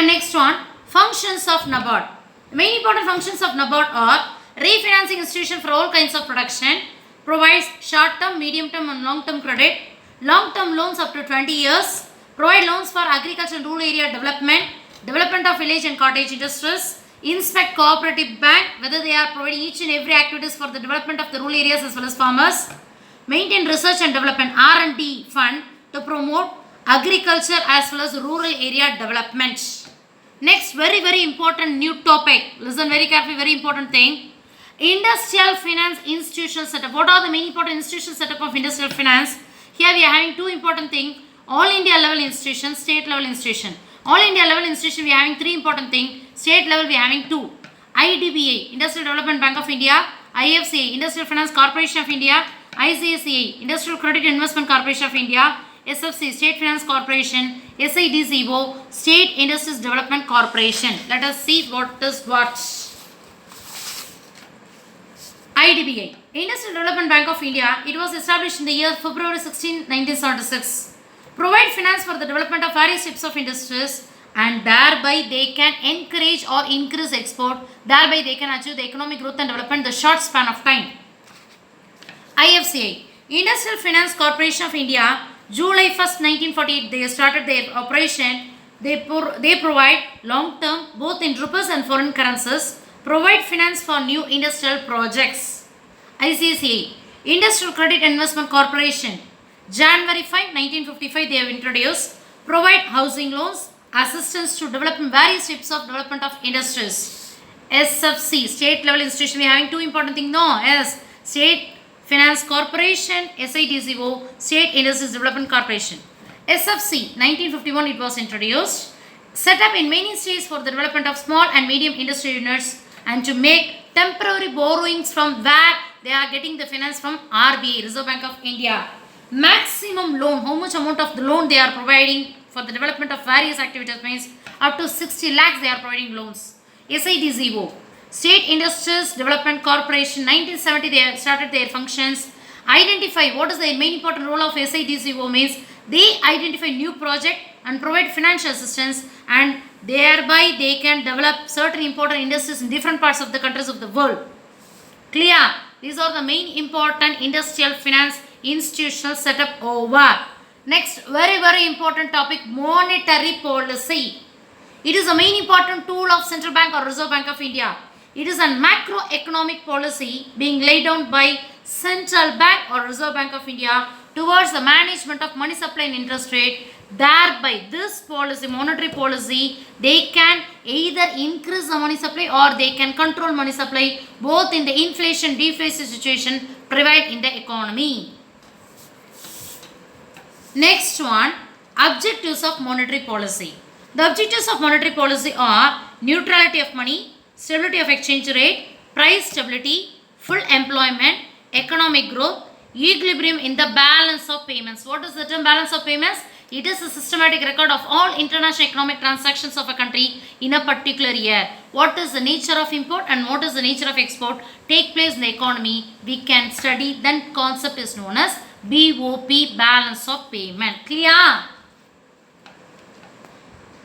next one, functions of NABARD. The main important functions of NABARD are refinancing institution for all kinds of production, provides short-term, medium-term and long-term credit, long-term loans up to 20 years, provide loans for agriculture and rural area development, development of village and cottage industries, inspect cooperative bank whether they are providing each and every activities for the development of the rural areas as well as farmers, maintain research and development R&D fund to promote agriculture as well as rural area development. Next, very important new topic. Listen very carefully, very important thing. Industrial finance institutional setup. What are the main important institutional setup of industrial finance? Here we are having two important things. All India level institution, state level institution. All India level institution we are having three important things. State level we are having two. IDBI, Industrial Development Bank of India. IFCI, Industrial Finance Corporation of India. ICSCI, Industrial Credit Investment Corporation of India. SFC, State Finance Corporation. SIDCO, State Industries Development Corporation. Let us see what is what. IDBI, Industrial Development Bank of India. It was established in the year February 16, 1976. Provide finance for the development of various types of industries, and thereby they can encourage or increase export. Thereby they can achieve the economic growth and development in the short span of time. IFCI, Industrial Finance Corporation of India. July 1st, 1948, they started their operation. They provide long term both in rupees and foreign currencies. Provide finance for new industrial projects. ICCI, Industrial Credit Investment Corporation. January 5, 1955, they have introduced. Provide housing loans, assistance to development various types of development of industries. SFC, state level institution. We are having two important things. No, yes, State Finance Corporation, SIDCO, State Industries Development Corporation. SFC, 1951 it was introduced. Set up in many states for the development of small and medium industry units and to make temporary borrowings from where they are getting the finance from RBI, Reserve Bank of India. Maximum loan, how much amount of the loan they are providing for the development of various activities means up to 60 lakhs they are providing loans. SIDCO, State Industries Development Corporation, 1970 they have started their functions. Identify what is the main important role of SIDCO means they identify new project and provide financial assistance, and thereby they can develop certain important industries in different parts of the countries of the world. Clear? These are the main important industrial finance institutional setup over. Next, very important topic, monetary policy. It is a main important tool of Central Bank or Reserve Bank of India. It is a macroeconomic policy being laid down by Central Bank or Reserve Bank of India towards the management of money supply and interest rate. Thereby, this policy, monetary policy, they can either increase the money supply or they can control money supply both in the inflation deflation situation prevail in the economy. Next one, objectives of monetary policy. The objectives of monetary policy are neutrality of money, stability of exchange rate, price stability, full employment, economic growth, equilibrium in the balance of payments. What is the term balance of payments? It is a systematic record of all international economic transactions of a country in a particular year. What is the nature of import and what is the nature of export take place in the economy? We can study. Then concept is known as BOP, balance of payment. Clear?